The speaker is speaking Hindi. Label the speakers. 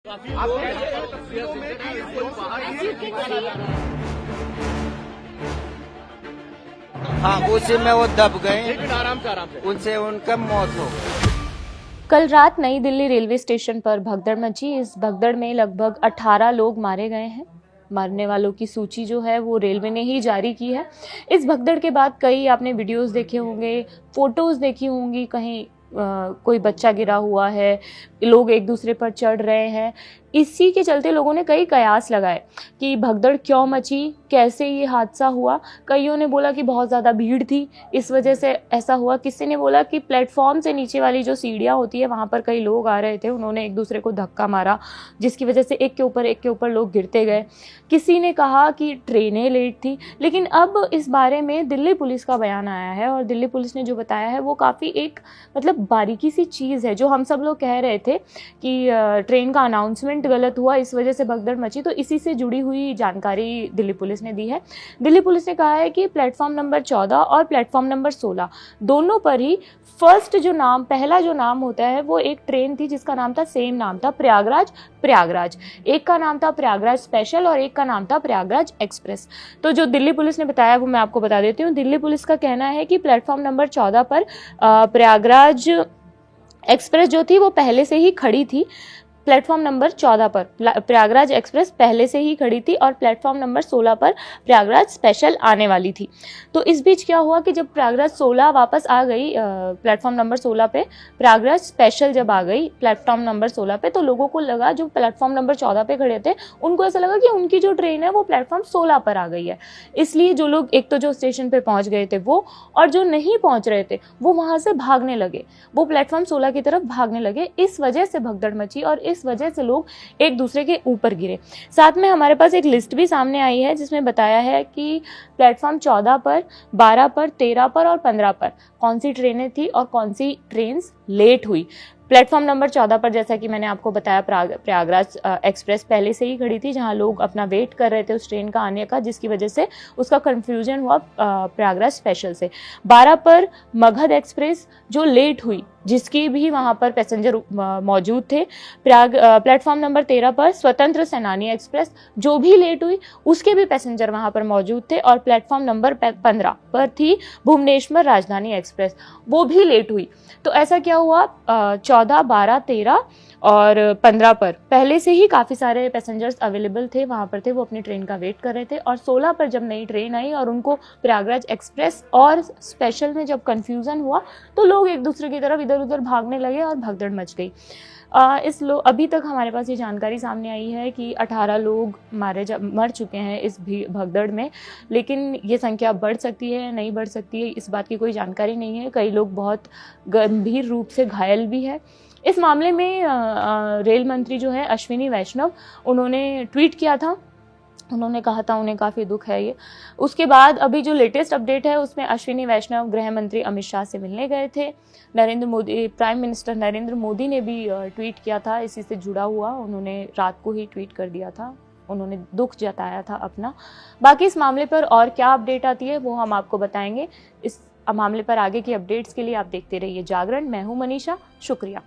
Speaker 1: हाँ, उसी में वो दब गए, आराम से उनसे उनका मौत हो गई।
Speaker 2: कल रात नई दिल्ली रेलवे स्टेशन पर भगदड़ मची। इस भगदड़ में लगभग 18 लोग मारे गए हैं। मरने वालों की सूची जो है वो रेलवे ने ही जारी की है। इस भगदड़ के बाद कई आपने वीडियोस देखे होंगे, फोटोज देखी होंगी, कहीं कोई बच्चा गिरा हुआ है, लोग एक दूसरे पर चढ़ रहे हैं। इसी के चलते लोगों ने कई कयास लगाए कि भगदड़ क्यों मची, कैसे ये हादसा हुआ। कईयों ने बोला कि बहुत ज़्यादा भीड़ थी, इस वजह से ऐसा हुआ। किसी ने बोला कि प्लेटफॉर्म से नीचे वाली जो सीढ़ियाँ होती है वहाँ पर कई लोग आ रहे थे, उन्होंने एक दूसरे को धक्का मारा, जिसकी वजह से एक के ऊपर लोग गिरते गए। किसी ने कहा कि ट्रेनें लेट थी। लेकिन अब इस बारे में दिल्ली पुलिस का बयान आया है और दिल्ली पुलिस ने जो बताया है वो काफ़ी एक बारीकी सी चीज़ है। जो हम सब लोग कह रहे थे कि ट्रेन का अनाउंसमेंट गलत हुआ, इस वजह से भगदड़ मची, तो इसी से जुड़ी हुई जानकारी दिल्ली पुलिस ने दी है। दिल्ली पुलिस ने कहा है कि प्लेटफॉर्म नंबर 14 और प्लेटफॉर्म नंबर 16 दोनों पर ही पहला जो नाम होता है वो एक ट्रेन थी जिसका नाम था, सेम नाम था, प्रयागराज। एक का नाम था प्रयागराज स्पेशल और एक का नाम था प्रयागराज एक्सप्रेस। तो जो दिल्ली पुलिस ने बताया वो मैं आपको बता देती हूँ। दिल्ली पुलिस का कहना है कि प्लेटफॉर्म नंबर 14 पर प्रयागराज एक्सप्रेस जो थी वो पहले से ही खड़ी थी। प्लेटफॉर्म नंबर 14 पर प्रयागराज एक्सप्रेस पहले से ही खड़ी थी और प्लेटफॉर्म नंबर 16 पर प्रयागराज स्पेशल आने वाली थी। तो इस बीच क्या हुआ कि जब प्रयागराज 16 वापस आ गई प्लेटफॉर्म नंबर 16 पे, प्रयागराज स्पेशल जब आ गई प्लेटफॉर्म नंबर 16 पे, तो लोगों को लगा, जो प्लेटफॉर्म नंबर 14 पे खड़े थे उनको ऐसा लगा कि उनकी जो ट्रेन है वो प्लेटफॉर्म 16 पर आ गई है। इसलिए जो लोग एक तो जो स्टेशन पर पहुंच गए थे वो, और जो नहीं पहुंच रहे थे वो वहां से भागने लगे, वो प्लेटफॉर्म 16 की तरफ भागने लगे। इस वजह से भगदड़ मची और इस वजह से लोग एक दूसरे के ऊपर गिरे। साथ में हमारे पास एक लिस्ट भी सामने आई है जिसमें बताया है कि प्लेटफॉर्म 14 पर, 12 पर, 13 पर और 15 पर कौन सी ट्रेनें थी और कौन सी ट्रेन लेट हुई। प्लेटफॉर्म नंबर 14 पर, जैसा कि मैंने आपको बताया, प्रयागराज एक्सप्रेस पहले से ही खड़ी थी, जहां लोग अपना वेट कर रहे थे उस ट्रेन का आने का, जिसकी वजह से उसका कंफ्यूजन हुआ प्रयागराज स्पेशल से। 12 पर मगध एक्सप्रेस जो लेट हुई, जिसकी भी वहां पर पैसेंजर मौजूद थे। प्लेटफॉर्म नंबर 13 पर स्वतंत्र सेनानी एक्सप्रेस जो भी लेट हुई, उसके भी पैसेंजर वहां पर मौजूद थे। और प्लेटफॉर्म नंबर 15 पर थी भुवनेश्वर राजधानी एक्सप्रेस, वो भी लेट हुई। तो ऐसा क्या हुआ, 14, 12, 13 और 15 पर पहले से ही काफ़ी सारे पैसेंजर्स अवेलेबल थे, वहाँ पर थे, वो अपनी ट्रेन का वेट कर रहे थे। और 16 पर जब नई ट्रेन आई और उनको प्रयागराज एक्सप्रेस और स्पेशल में जब कन्फ्यूज़न हुआ तो लोग एक दूसरे की तरफ इधर उधर भागने लगे और भगदड़ मच गई। अभी तक हमारे पास ये जानकारी सामने आई है कि 18 लोग मर चुके हैं इस भगदड़ में, लेकिन ये संख्या बढ़ सकती है, नहीं बढ़ सकती है, इस बात की कोई जानकारी नहीं है। कई लोग बहुत गंभीर रूप से घायल भी है। इस मामले में रेल मंत्री जो है अश्विनी वैष्णव, उन्होंने ट्वीट किया था, उन्होंने कहा था उन्हें काफ़ी दुख है ये। उसके बाद अभी जो लेटेस्ट अपडेट है उसमें अश्विनी वैष्णव गृह मंत्री अमित शाह से मिलने गए थे। प्राइम मिनिस्टर नरेंद्र मोदी ने भी ट्वीट किया था इसी से जुड़ा हुआ, उन्होंने रात को ही ट्वीट कर दिया था, उन्होंने दुख जताया था अपना। बाकी इस मामले पर और क्या अपडेट आती है वो हम आपको बताएंगे। इस मामले पर आगे की अपडेट्स के लिए आप देखते रहिए जागरण। मैं हूँ मनीषा, शुक्रिया।